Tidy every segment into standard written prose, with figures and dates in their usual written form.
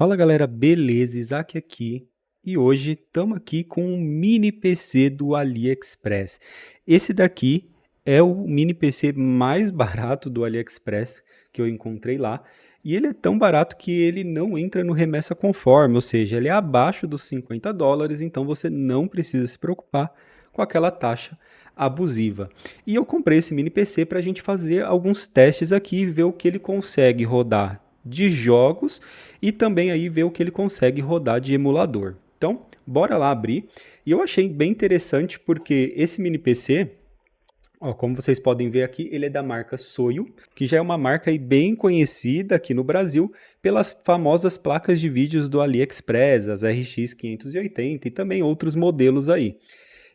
Fala galera, beleza? Isaac aqui e hoje estamos aqui com um mini PC do AliExpress. Esse daqui é o mini PC mais barato do AliExpress que eu encontrei lá e ele é tão barato que ele não entra no remessa conforme, ou seja, ele é abaixo dos US$ 50, então você não precisa se preocupar com aquela taxa abusiva. E eu comprei esse mini PC para a gente fazer alguns testes aqui e ver o que ele consegue rodar de jogos e também aí ver o que ele consegue rodar de emulador. Então, bora lá abrir. E eu achei bem interessante porque esse mini PC, ó, como vocês podem ver aqui, ele é da marca Soio, que já é uma marca aí bem conhecida aqui no Brasil pelas famosas placas de vídeos do AliExpress, as RX 580 e também outros modelos aí.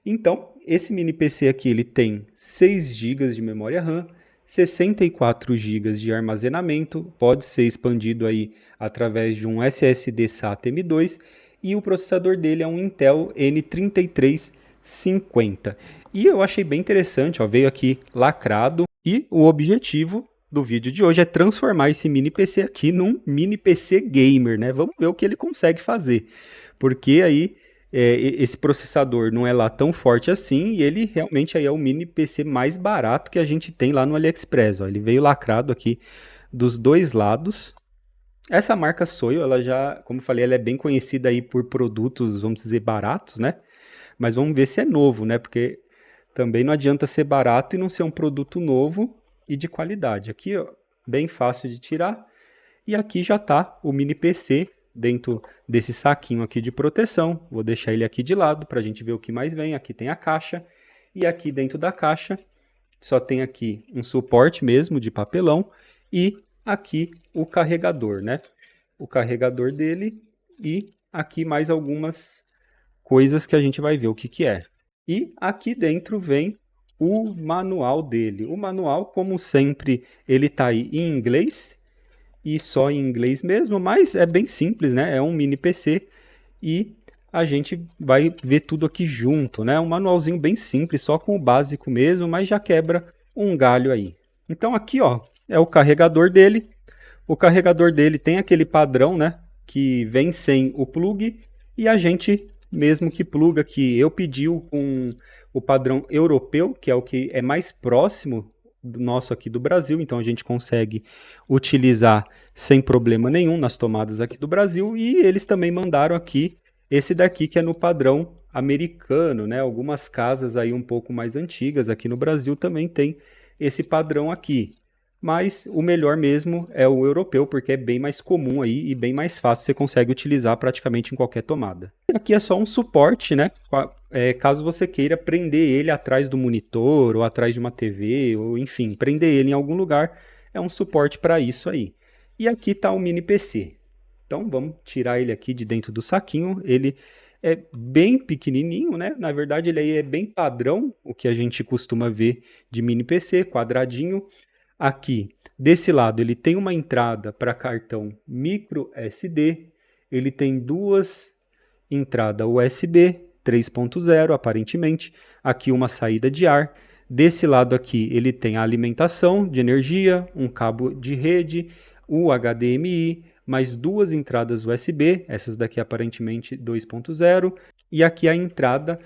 Então, esse mini PC aqui ele tem 6 GB de memória RAM, 64 GB de armazenamento, pode ser expandido aí através de um SSD SATA M2 e o processador dele é um Intel N3350. E eu achei bem interessante, ó, veio aqui lacrado e o objetivo do vídeo de hoje é transformar esse mini PC aqui num mini PC gamer, né? Vamos ver o que ele consegue fazer, porque aí esse processador não é lá tão forte assim e ele realmente aí é o mini PC mais barato que a gente tem lá no AliExpress. Ó. Ele veio lacrado aqui dos dois lados. Essa marca Soio, ela já, como eu falei, ela é bem conhecida aí por produtos, vamos dizer, baratos, né? Mas vamos ver se é novo, né? Porque também não adianta ser barato e não ser um produto novo e de qualidade. Aqui, ó, bem fácil de tirar. E aqui já está o mini PC dentro desse saquinho aqui de proteção. Vou deixar ele aqui de lado para a gente ver o que mais vem. Aqui tem a caixa. E aqui dentro da caixa só tem aqui um suporte mesmo de papelão e aqui o carregador, né? O carregador dele e aqui mais algumas coisas que a gente vai ver o que que é. E aqui dentro vem o manual dele. O manual, como sempre, ele está aí em inglês e só em inglês mesmo, mas é bem simples, né? É um mini PC e a gente vai ver tudo aqui junto, né? Um manualzinho bem simples, só com o básico mesmo, mas já quebra um galho aí. Então aqui, ó, é o carregador dele. O carregador dele tem aquele padrão, né? Que vem sem o plug e a gente mesmo que pluga aqui. Eu pedi com o padrão europeu, que é o que é mais próximo do nosso aqui do Brasil, então a gente consegue utilizar sem problema nenhum nas tomadas aqui do Brasil e eles também mandaram aqui esse daqui que é no padrão americano, né? Algumas casas aí um pouco mais antigas aqui no Brasil também tem esse padrão aqui. Mas o melhor mesmo é o europeu, porque é bem mais comum aí e bem mais fácil, você consegue utilizar praticamente em qualquer tomada. E aqui é só um suporte, né? Caso você queira prender ele atrás do monitor, ou atrás de uma TV, ou enfim, prender ele em algum lugar, é um suporte para isso aí. E aqui está o mini PC. Então vamos tirar ele aqui de dentro do saquinho. Ele é bem pequenininho, né? Na verdade ele aí é bem padrão, o que a gente costuma ver de mini PC, quadradinho. Aqui, desse lado, ele tem uma entrada para cartão micro SD, ele tem duas entradas USB 3.0, aparentemente, aqui uma saída de ar. Desse lado aqui, ele tem a alimentação de energia, um cabo de rede, o HDMI, mais duas entradas USB, essas daqui aparentemente 2.0, e aqui a entrada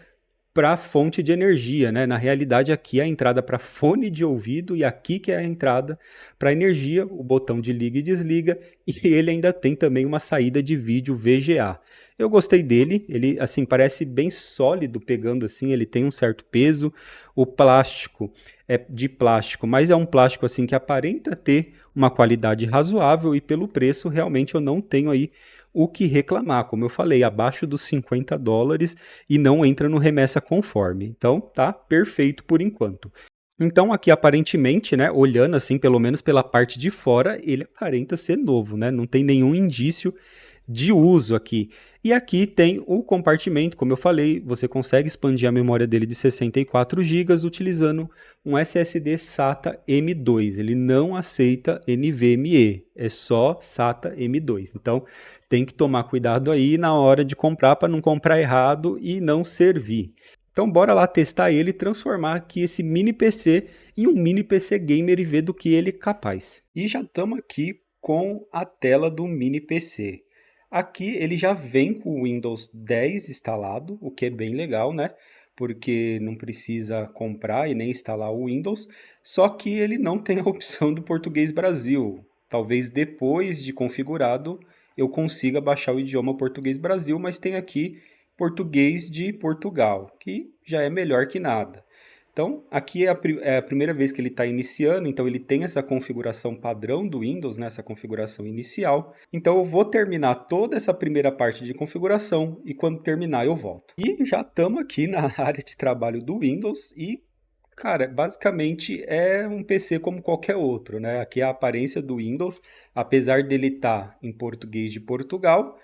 para fonte de energia, né? Na realidade, aqui é a entrada para fone de ouvido e aqui que é a entrada para energia, o botão de liga e desliga, e ele ainda tem também uma saída de vídeo VGA. Eu gostei dele, ele assim parece bem sólido pegando assim, ele tem um certo peso. O plástico é de plástico, mas é um plástico assim que aparenta ter uma qualidade razoável e pelo preço realmente eu não tenho aí o que reclamar, como eu falei, abaixo dos US$ 50 e não entra no remessa conforme. Então tá perfeito por enquanto. Então aqui aparentemente, né, olhando assim, pelo menos pela parte de fora, ele aparenta ser novo, né? Não tem nenhum indício de uso aqui. E aqui tem o compartimento, como eu falei, você consegue expandir a memória dele de 64 GB utilizando um SSD SATA M2. Ele não aceita NVMe, é só SATA M2. Então tem que tomar cuidado aí na hora de comprar para não comprar errado e não servir. Então bora lá testar ele e transformar aqui esse mini PC em um mini PC gamer e ver do que ele é capaz. E já estamos aqui com a tela do mini PC. Aqui ele já vem com o Windows 10 instalado, o que é bem legal, né? Porque não precisa comprar e nem instalar o Windows, só que ele não tem a opção do Português Brasil. Talvez depois de configurado eu consiga baixar o idioma Português Brasil, mas tem aqui Português de Portugal, que já é melhor que nada. Então, aqui é a primeira vez que ele está iniciando, então ele tem essa configuração padrão do Windows, né, essa configuração inicial. Então, eu vou terminar toda essa primeira parte de configuração e quando terminar eu volto. E já estamos aqui na área de trabalho do Windows e, cara, basicamente é um PC como qualquer outro, né? Aqui a aparência do Windows, apesar dele estar em português de Portugal,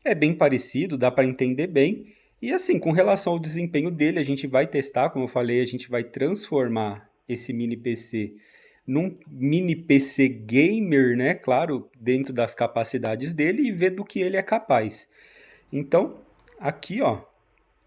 é bem parecido, dá para entender bem. E assim, com relação ao desempenho dele, a gente vai testar, como eu falei, a gente vai transformar esse mini PC num mini PC gamer, né? Claro, dentro das capacidades dele e ver do que ele é capaz. Então, aqui, ó,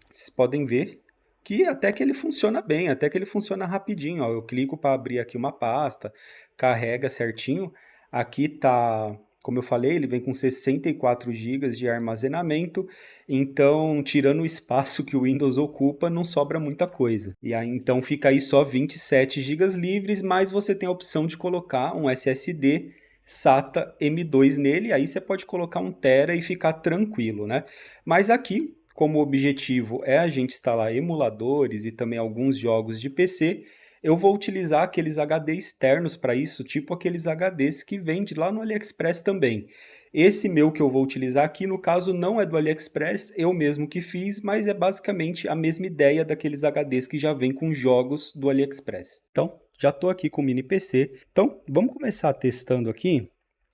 vocês podem ver que até que ele funciona bem, até que ele funciona rapidinho, ó. Eu clico para abrir aqui uma pasta, carrega certinho. Aqui tá, como eu falei, ele vem com 64 GB de armazenamento, então, tirando o espaço que o Windows ocupa, não sobra muita coisa. E aí, então, fica aí só 27 GB livres, mas você tem a opção de colocar um SSD SATA M2 nele, aí você pode colocar 1 TB e ficar tranquilo, né? Mas aqui, como o objetivo é a gente instalar emuladores e também alguns jogos de PC, eu vou utilizar aqueles HD externos para isso, tipo aqueles HDs que vende lá no AliExpress também. Esse meu que eu vou utilizar aqui, no caso, não é do AliExpress, eu mesmo que fiz, mas é basicamente a mesma ideia daqueles HDs que já vem com jogos do AliExpress. Então, já estou aqui com o mini PC. Então, vamos começar testando aqui.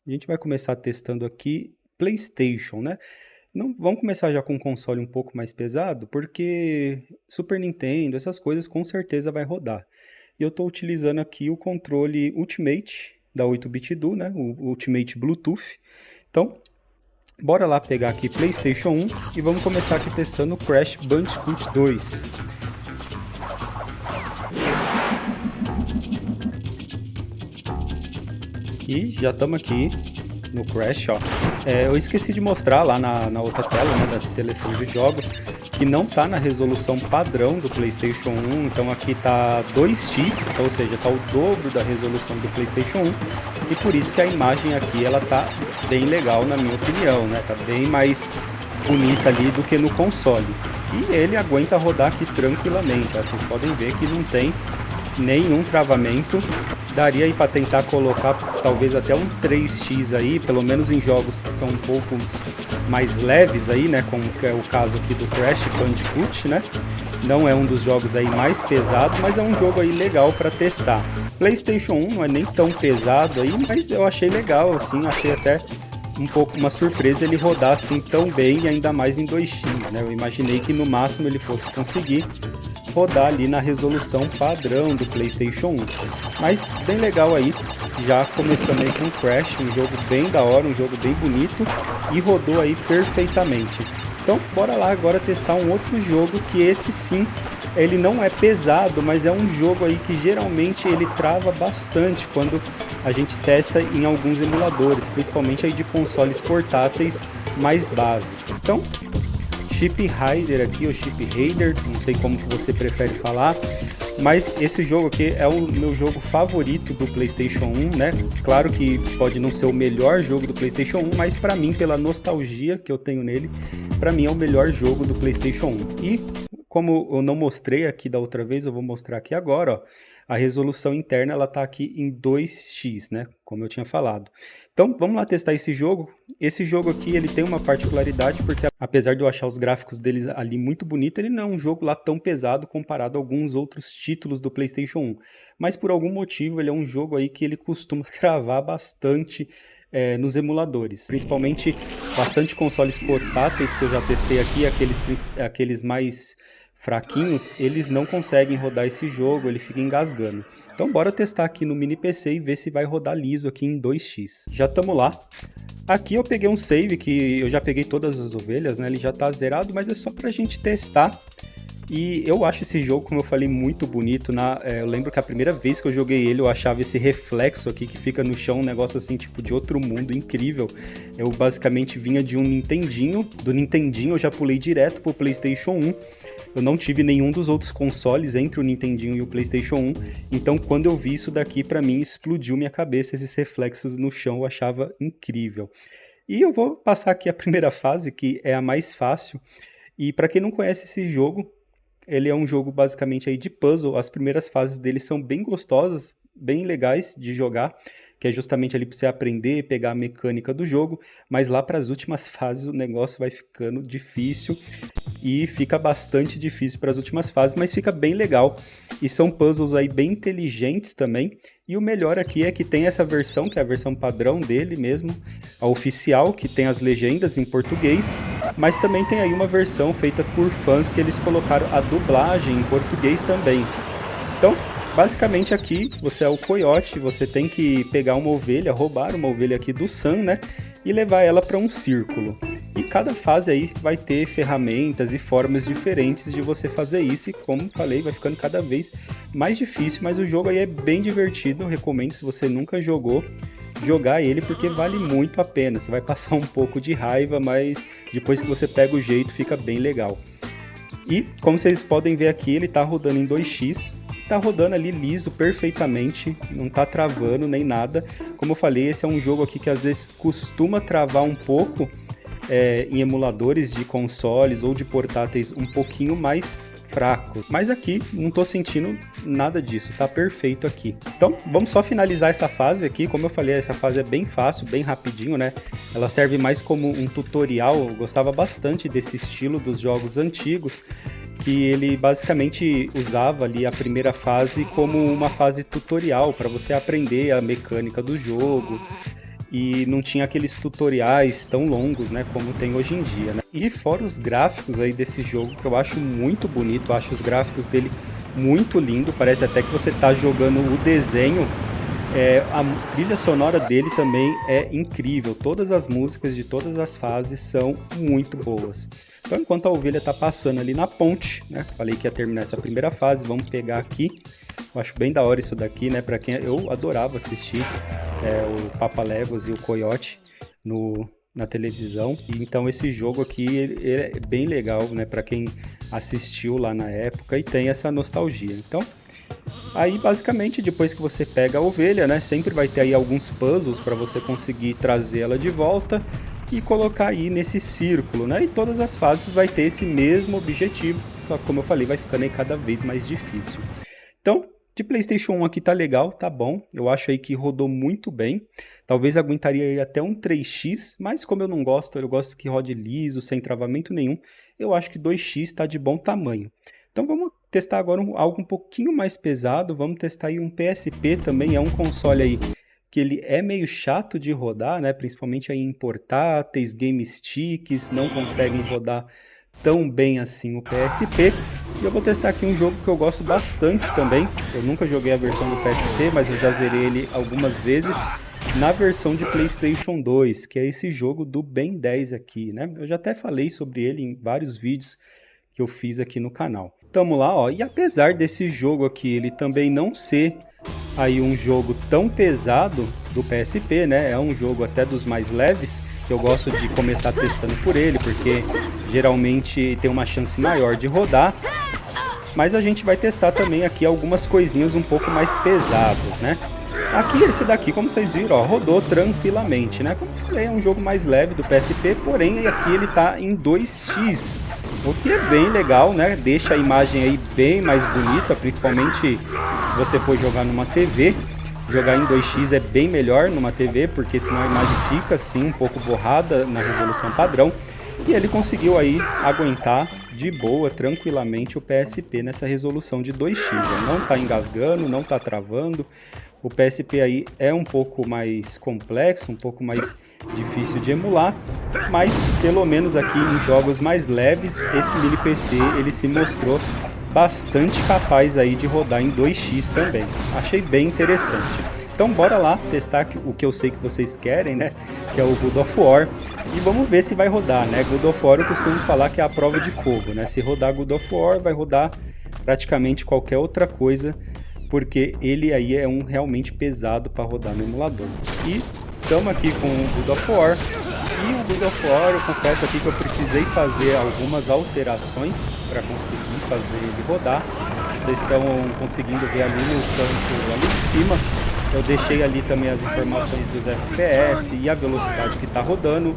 A gente vai começar testando aqui PlayStation, né? Não, vamos começar já com um console um pouco mais pesado, porque Super Nintendo, essas coisas com certeza vai rodar. E eu estou utilizando aqui o controle Ultimate da 8-bit do, né? O Ultimate Bluetooth. Então, bora lá pegar aqui PlayStation 1 e vamos começar aqui testando o Crash Bandicoot 2. E já estamos aqui no Crash, ó. Eu esqueci de mostrar lá na outra tela, né, da seleção de jogos, que não está na resolução padrão do PlayStation 1, então aqui está 2x, ou seja, está o dobro da resolução do PlayStation 1, e por isso que a imagem aqui ela tá bem legal, na minha opinião, né? Tá bem mais bonita ali do que no console. E ele aguenta rodar aqui tranquilamente, ó. Vocês podem ver que não tem nenhum travamento. Daria aí para tentar colocar talvez até um 3x aí, pelo menos em jogos que são um pouco mais leves aí, né, como que é o caso aqui do Crash Bandicoot, né? Não é um dos jogos aí mais pesado, mas é um jogo aí legal para testar. PlayStation 1 não é nem tão pesado aí, mas eu achei legal assim, achei até um pouco uma surpresa ele rodar assim tão bem e ainda mais em 2x, né? Eu imaginei que no máximo ele fosse conseguir rodar ali na resolução padrão do PlayStation 1. Mas bem legal aí, já começando aí com Crash, um jogo bem da hora, um jogo bem bonito e rodou aí perfeitamente. Então bora lá agora testar um outro jogo que esse sim, ele não é pesado, mas é um jogo aí que geralmente ele trava bastante quando a gente testa em alguns emuladores, principalmente aí de consoles portáteis mais básicos. Então, Chip Raider aqui, ou Chip Raider, não sei como que você prefere falar, mas esse jogo aqui é o meu jogo favorito do PlayStation 1, né? Claro que pode não ser o melhor jogo do PlayStation 1, mas para mim, pela nostalgia que eu tenho nele, para mim é o melhor jogo do PlayStation 1. E como eu não mostrei aqui da outra vez, eu vou mostrar aqui agora, ó. A resolução interna ela tá aqui em 2x, né? Como eu tinha falado. Então, vamos lá testar esse jogo. Esse jogo aqui, ele tem uma particularidade, porque apesar de eu achar os gráficos deles ali muito bonito, ele não é um jogo lá tão pesado comparado a alguns outros títulos do PlayStation 1. Mas por algum motivo, ele é um jogo aí que ele costuma travar bastante nos emuladores. Principalmente bastante consoles portáteis que eu já testei aqui, aqueles mais fraquinhos, eles não conseguem rodar esse jogo, ele fica engasgando. Então bora testar aqui no mini PC e ver se vai rodar liso aqui em 2x. Já estamos lá. Aqui eu peguei um save que eu já peguei todas as ovelhas, né? Ele já está zerado, mas é só para a gente testar E eu acho esse jogo, como eu falei, muito bonito. Eu lembro que a primeira vez que eu joguei ele, eu achava esse reflexo aqui que fica no chão, um negócio assim, tipo, de outro mundo, incrível. Eu basicamente vinha de um Nintendinho, do Nintendinho eu já pulei direto pro PlayStation 1. Eu não tive nenhum dos outros consoles entre o Nintendinho e o PlayStation 1, então quando eu vi isso daqui, pra mim, explodiu minha cabeça, esses reflexos no chão, eu achava incrível. E eu vou passar aqui a primeira fase, que é a mais fácil, e pra quem não conhece esse jogo, ele é um jogo basicamente aí de puzzle. As primeiras fases dele são bem gostosas, bem legais de jogar, que é justamente ali para você aprender, pegar a mecânica do jogo, mas lá para as últimas fases o negócio vai ficando difícil e fica bastante difícil para as últimas fases, mas fica bem legal. E são puzzles aí bem inteligentes também. E o melhor aqui é que tem essa versão, que é a versão padrão dele mesmo, a oficial, que tem as legendas em português, mas também tem aí uma versão feita por fãs que eles colocaram a dublagem em português também. Então, basicamente aqui você é o coiote, você tem que pegar uma ovelha, roubar uma ovelha aqui do Sam, né? E levar ela para um círculo. E cada fase aí vai ter ferramentas e formas diferentes de você fazer isso. E como falei, vai ficando cada vez mais difícil, mas o jogo aí é bem divertido. Eu recomendo, se você nunca jogou, jogar ele, porque vale muito a pena. Você vai passar um pouco de raiva, mas depois que você pega o jeito, fica bem legal. E como vocês podem ver aqui, ele tá rodando em 2x. Tá rodando ali liso perfeitamente, não tá travando nem nada. Como eu falei, esse é um jogo aqui que às vezes costuma travar um pouco em emuladores de consoles ou de portáteis um pouquinho mais fracos. Mas aqui não tô sentindo nada disso, tá perfeito aqui. Então vamos só finalizar essa fase aqui. Como eu falei, essa fase é bem fácil, bem rapidinho, né? Ela serve mais como um tutorial. Eu gostava bastante desse estilo dos jogos antigos, que ele basicamente usava ali a primeira fase como uma fase tutorial para você aprender a mecânica do jogo, e não tinha aqueles tutoriais tão longos, né, como tem hoje em dia, né? E fora os gráficos aí desse jogo, que eu acho muito bonito, eu acho os gráficos dele muito lindo, parece até que você tá jogando o desenho. A trilha sonora dele também é incrível, todas as músicas de todas as fases são muito boas. Então, enquanto a ovelha tá passando ali na ponte, né, falei que ia terminar essa primeira fase, vamos pegar aqui. Eu acho bem da hora isso daqui, né, para quem eu adorava assistir o Papaléguas e o Coiote na televisão. E então esse jogo aqui ele é bem legal, né, para quem assistiu lá na época e tem essa nostalgia. Então, aí basicamente depois que você pega a ovelha, né, sempre vai ter aí alguns puzzles para você conseguir trazer ela de volta e colocar aí nesse círculo, né? E todas as fases vai ter esse mesmo objetivo, só que como eu falei, vai ficando aí cada vez mais difícil. Então, de PlayStation 1 aqui tá legal, tá bom. Eu acho aí que rodou muito bem. Talvez aguentaria aí até um 3x, mas como eu não gosto, eu gosto que rode liso, sem travamento nenhum. Eu acho que 2x tá de bom tamanho. Então vamos testar agora algo um pouquinho mais pesado. Vamos testar aí um PSP também, é um console aí que ele é meio chato de rodar, né? Principalmente aí em portáteis, game sticks, não conseguem rodar tão bem assim o PSP. E eu vou testar aqui um jogo que eu gosto bastante também. Eu nunca joguei a versão do PSP, mas eu já zerei ele algumas vezes na versão de PlayStation 2, que é esse jogo do Ben 10 aqui, né? Eu já até falei sobre ele em vários vídeos que eu fiz aqui no canal. Tamo lá, ó. E apesar desse jogo aqui, ele também não ser aí um jogo tão pesado do PSP, né? É um jogo até dos mais leves, que eu gosto de começar testando por ele, porque geralmente tem uma chance maior de rodar. Mas a gente vai testar também aqui algumas coisinhas um pouco mais pesadas, né? Aqui, esse daqui, como vocês viram, ó, rodou tranquilamente, né? Como eu falei, é um jogo mais leve do PSP, porém aqui ele tá em 2x, o que é bem legal, né? Deixa a imagem aí bem mais bonita, principalmente se você for jogar numa TV. Jogar em 2x é bem melhor numa TV, porque senão a imagem fica assim um pouco borrada na resolução padrão. E ele conseguiu aí aguentar de boa, tranquilamente, o PSP nessa resolução de 2x. Não tá engasgando, não tá travando. O PSP aí é um pouco mais complexo, um pouco mais difícil de emular, mas pelo menos aqui em jogos mais leves, esse mini PC ele se mostrou bastante capaz aí de rodar em 2x também. Achei bem interessante. Então bora lá testar o que eu sei que vocês querem, né? Que é o God of War. E vamos ver se vai rodar, né? God of War eu costumo falar que é a prova de fogo, né? Se rodar God of War, vai rodar praticamente qualquer outra coisa, porque ele aí é realmente pesado para rodar no emulador. E estamos aqui com o God of War. E o God of War, eu confesso aqui que eu precisei fazer algumas alterações para conseguir fazer ele rodar. Vocês estão conseguindo ver ali no canto ali de cima. Eu deixei ali também as informações dos FPS e a velocidade que está rodando.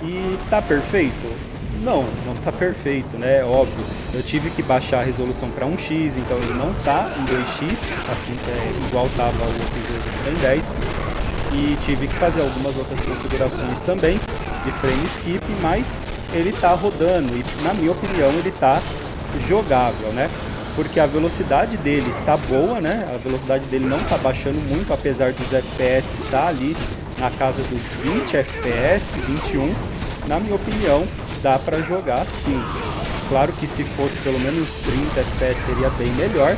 E tá perfeito? Não, não tá perfeito, né? Óbvio. Eu tive que baixar a resolução para 1x, então ele não tá em 2x, assim igual tava o outro jogo em 10. E tive que fazer algumas outras configurações também de frame skip, mas ele tá rodando e, na minha opinião, ele tá jogável, né? Porque a velocidade dele tá boa, né? A velocidade dele não tá baixando muito, apesar dos FPS estar ali na casa dos 20 FPS, 21. Na minha opinião, dá para jogar sim. Claro que se fosse pelo menos 30 FPS seria bem melhor,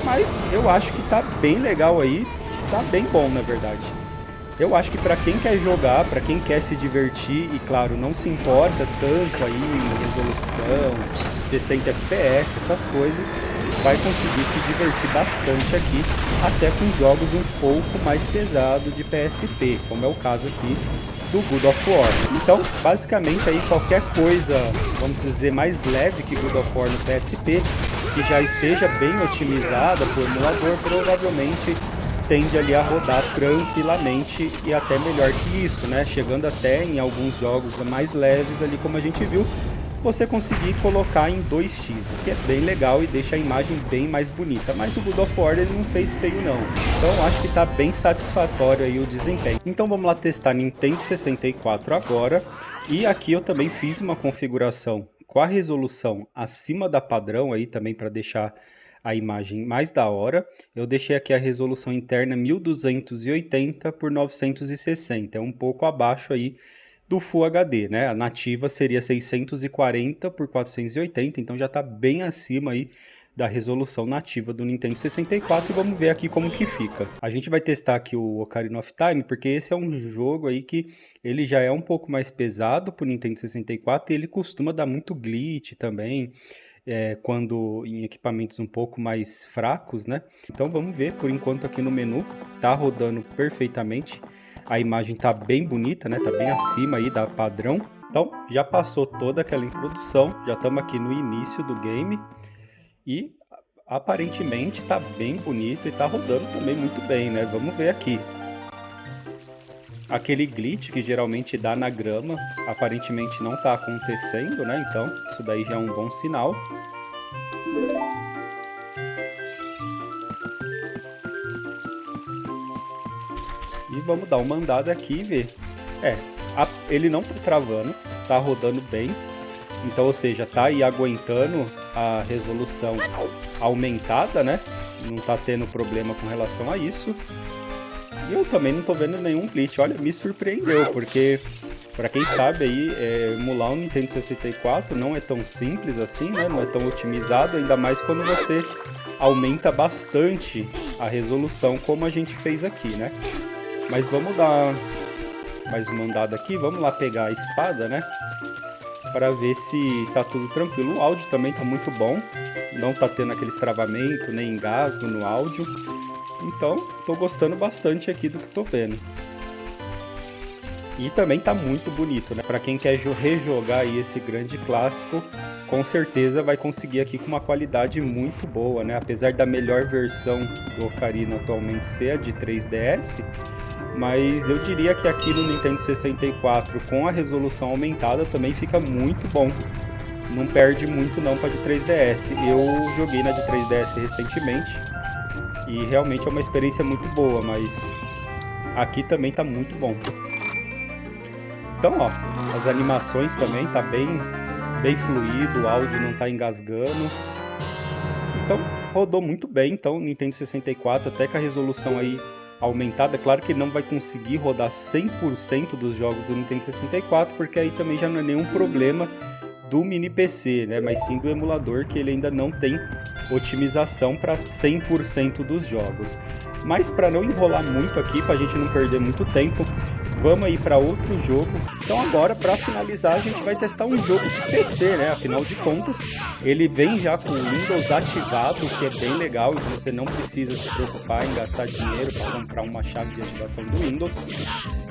mas eu acho que tá bem legal aí, tá bem bom na verdade. Eu acho que para quem quer jogar, para quem quer se divertir e claro, não se importa tanto aí em resolução, 60 FPS, essas coisas, vai conseguir se divertir bastante aqui, até com jogos um pouco mais pesados de PSP, como é o caso aqui do God of War. Então, basicamente aí qualquer coisa, vamos dizer, mais leve que God of War no PSP, que já esteja bem otimizada por emulador, provavelmente tende ali a rodar tranquilamente e até melhor que isso, né? Chegando até em alguns jogos mais leves ali, como a gente viu, você conseguir colocar em 2x, o que é bem legal e deixa a imagem bem mais bonita. Mas o God of War ele não fez feio não, então acho que está bem satisfatório aí o desempenho. Então vamos lá testar Nintendo 64 agora, e aqui eu também fiz uma configuração com a resolução acima da padrão aí também para deixar a imagem mais da hora. Eu deixei aqui a resolução interna 1280 por 960, é um pouco abaixo aí do Full HD, né? A nativa seria 640 por 480, então já está bem acima aí da resolução nativa do Nintendo 64 e vamos ver aqui como que fica. A gente vai testar aqui o Ocarina of Time, porque esse é um jogo aí que ele já é um pouco mais pesado para o Nintendo 64 e ele costuma dar muito glitch também, quando em equipamentos um pouco mais fracos, né? Então vamos ver, por enquanto aqui no menu tá rodando perfeitamente, a imagem tá bem bonita, né? Tá bem acima aí da padrão. Então já passou toda aquela introdução, já estamos aqui no início do game e aparentemente tá bem bonito e tá rodando também muito bem, né? Vamos ver aqui. Aquele glitch que geralmente dá na grama, aparentemente não está acontecendo, né? Então, isso daí já é um bom sinal. E vamos dar uma andada aqui e ver. Ele não tá travando, tá rodando bem. Então, ou seja, tá aí aguentando a resolução aumentada, né? Não tá tendo problema com relação a isso. E eu também não tô vendo nenhum glitch. Olha, me surpreendeu, porque para quem sabe aí, emular um Nintendo 64 não é tão simples assim, né? Não é tão otimizado, ainda mais quando você aumenta bastante a resolução, como a gente fez aqui, né? Mas vamos dar mais uma andada aqui, vamos lá pegar a espada, né? Para ver se tá tudo tranquilo. O áudio também tá muito bom, não tá tendo aquele travamento, nem engasgo no áudio. Então, tô gostando bastante aqui do que tô vendo. E também tá muito bonito, né? Para quem quer rejogar aí esse grande clássico, com certeza vai conseguir aqui com uma qualidade muito boa, né? Apesar da melhor versão do Ocarina atualmente ser a de 3DS, mas eu diria que aqui no Nintendo 64, com a resolução aumentada, também fica muito bom. Não perde muito não para de 3DS. Eu joguei na de 3DS recentemente e realmente é uma experiência muito boa, mas aqui também tá muito bom. Então, ó, as animações também tá bem fluido, o áudio não tá engasgando. Então, rodou muito bem, então, Nintendo 64, até com a resolução aí aumentada. Claro que não vai conseguir rodar 100% dos jogos do Nintendo 64, porque aí também já não é nenhum problema do mini PC, né, mas sim do emulador, que ele ainda não tem otimização para 100% dos jogos. Mas para não enrolar muito aqui, para a gente não perder muito tempo, vamos aí para outro jogo. Então agora, para finalizar, a gente vai testar um jogo de PC, né? Afinal de contas, ele vem já com o Windows ativado, o que é bem legal, então você não precisa se preocupar em gastar dinheiro para comprar uma chave de ativação do Windows.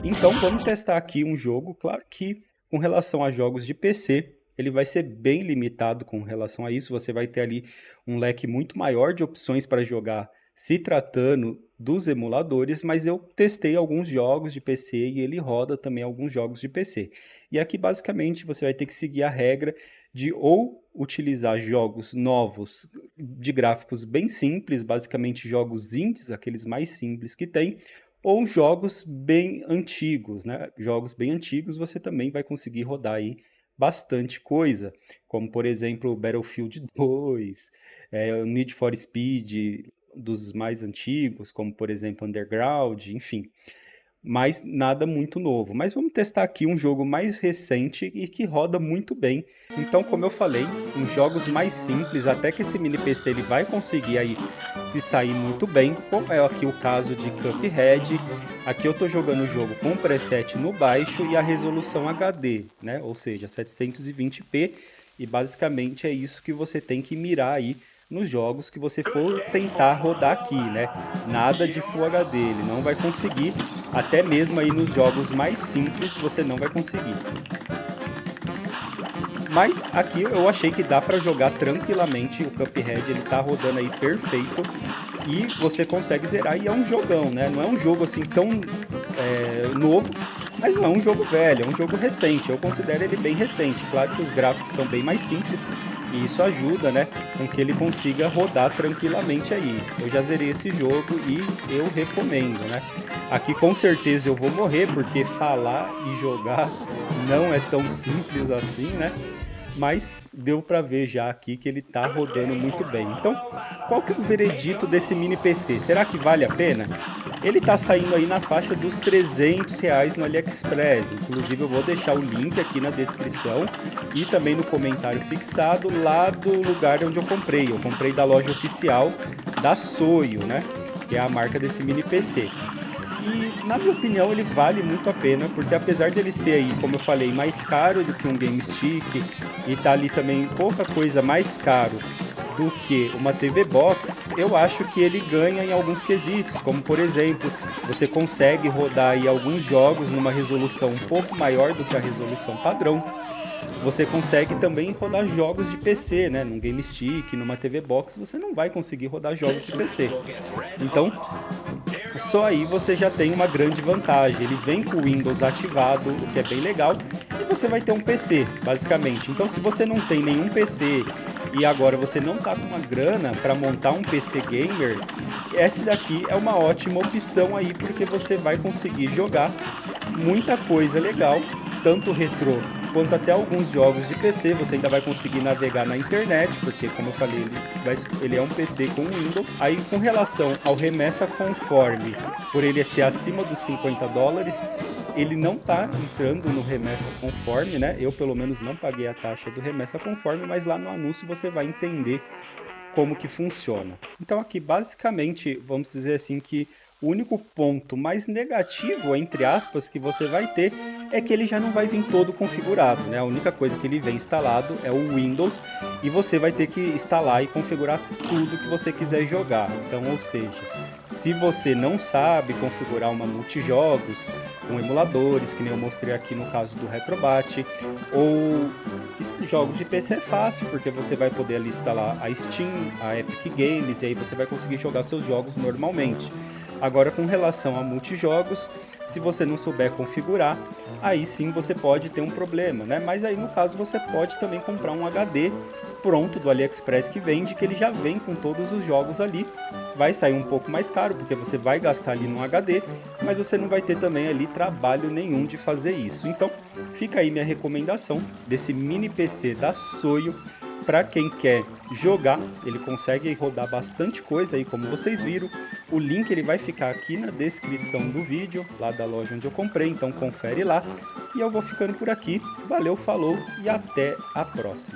Então vamos testar aqui um jogo. Claro que com relação a jogos de PC, ele vai ser bem limitado com relação a isso. Você vai ter ali um leque muito maior de opções para jogar se tratando dos emuladores, mas eu testei alguns jogos de PC e ele roda também alguns jogos de PC. E aqui basicamente você vai ter que seguir a regra de ou utilizar jogos novos de gráficos bem simples, basicamente jogos indies, aqueles mais simples que tem, ou jogos bem antigos, né? Jogos bem antigos você também vai conseguir rodar aí bastante coisa, como por exemplo Battlefield 2, Need for Speed, dos mais antigos, como por exemplo Underground, enfim. Mas nada muito novo. Mas vamos testar aqui um jogo mais recente e que roda muito bem. Então, como eu falei, em jogos mais simples, até que esse mini PC ele vai conseguir aí se sair muito bem, como é aqui o caso de Cuphead. Aqui eu estou jogando o jogo com preset no baixo e a resolução HD, né? Ou seja, 720p, e basicamente é isso que você tem que mirar aí nos jogos que você for tentar rodar aqui, né? Nada de Full HD, ele não vai conseguir, até mesmo aí nos jogos mais simples você não vai conseguir. Mas aqui eu achei que dá para jogar tranquilamente, o Cuphead ele tá rodando aí perfeito e você consegue zerar, e é um jogão, né? Não é um jogo assim tão novo, mas não é um jogo velho, é um jogo recente, eu considero ele bem recente. Claro que os gráficos são bem mais simples, e isso ajuda, né, com que ele consiga rodar tranquilamente aí. Eu já zerei esse jogo e eu recomendo, né. Aqui com certeza eu vou morrer, porque falar e jogar não é tão simples assim, né. Mas deu para ver já aqui que ele tá rodando muito bem. Então, qual que é o veredito desse mini PC? Será que vale a pena? Ele tá saindo aí na faixa dos R$300 no AliExpress. Inclusive eu vou deixar o link aqui na descrição e também no comentário fixado lá do lugar onde eu comprei. Eu comprei da loja oficial da Soio, né? Que é a marca desse mini PC. E, na minha opinião, ele vale muito a pena, porque apesar dele ser aí, como eu falei, mais caro do que um Game Stick, e tá ali também pouca coisa mais caro do que uma TV Box, eu acho que ele ganha em alguns quesitos, como por exemplo, você consegue rodar aí alguns jogos numa resolução um pouco maior do que a resolução padrão. Você consegue também rodar jogos de PC, né? Num Game Stick, numa TV Box, você não vai conseguir rodar jogos de PC. Então, só aí você já tem uma grande vantagem. Ele vem com o Windows ativado, o que é bem legal, e você vai ter um PC, basicamente. Então, se você não tem nenhum PC e agora você não tá com uma grana para montar um PC gamer, essa daqui é uma ótima opção aí, porque você vai conseguir jogar muita coisa legal, tanto retrô quanto até alguns jogos de PC. Você ainda vai conseguir navegar na internet, porque como eu falei, ele é um PC com Windows. Aí com relação ao remessa conforme, por ele ser acima dos $50, ele não tá entrando no remessa conforme, né? Eu pelo menos não paguei a taxa do remessa conforme, mas lá no anúncio você vai entender como que funciona. Então aqui basicamente vamos dizer assim que o único ponto mais negativo, entre aspas, que você vai ter é que ele já não vai vir todo configurado, né? A única coisa que ele vem instalado é o Windows e você vai ter que instalar e configurar tudo que você quiser jogar. Então, ou seja, se você não sabe configurar uma multijogos com emuladores, que nem eu mostrei aqui no caso do Retrobat, ou jogos de PC é fácil, porque você vai poder ali instalar a Steam, a Epic Games, e aí você vai conseguir jogar seus jogos normalmente. Agora, com relação a multijogos, se você não souber configurar, aí sim você pode ter um problema, né? Mas aí no caso você pode também comprar um HD pronto do AliExpress que vende, que ele já vem com todos os jogos ali. Vai sair um pouco mais caro, porque você vai gastar ali no HD, mas você não vai ter também ali trabalho nenhum de fazer isso. Então, fica aí minha recomendação desse mini PC da Soio, Para quem quer jogar, ele consegue rodar bastante coisa aí, como vocês viram. O link ele vai ficar aqui na descrição do vídeo, lá da loja onde eu comprei, então confere lá. E eu vou ficando por aqui. Valeu, falou e até a próxima.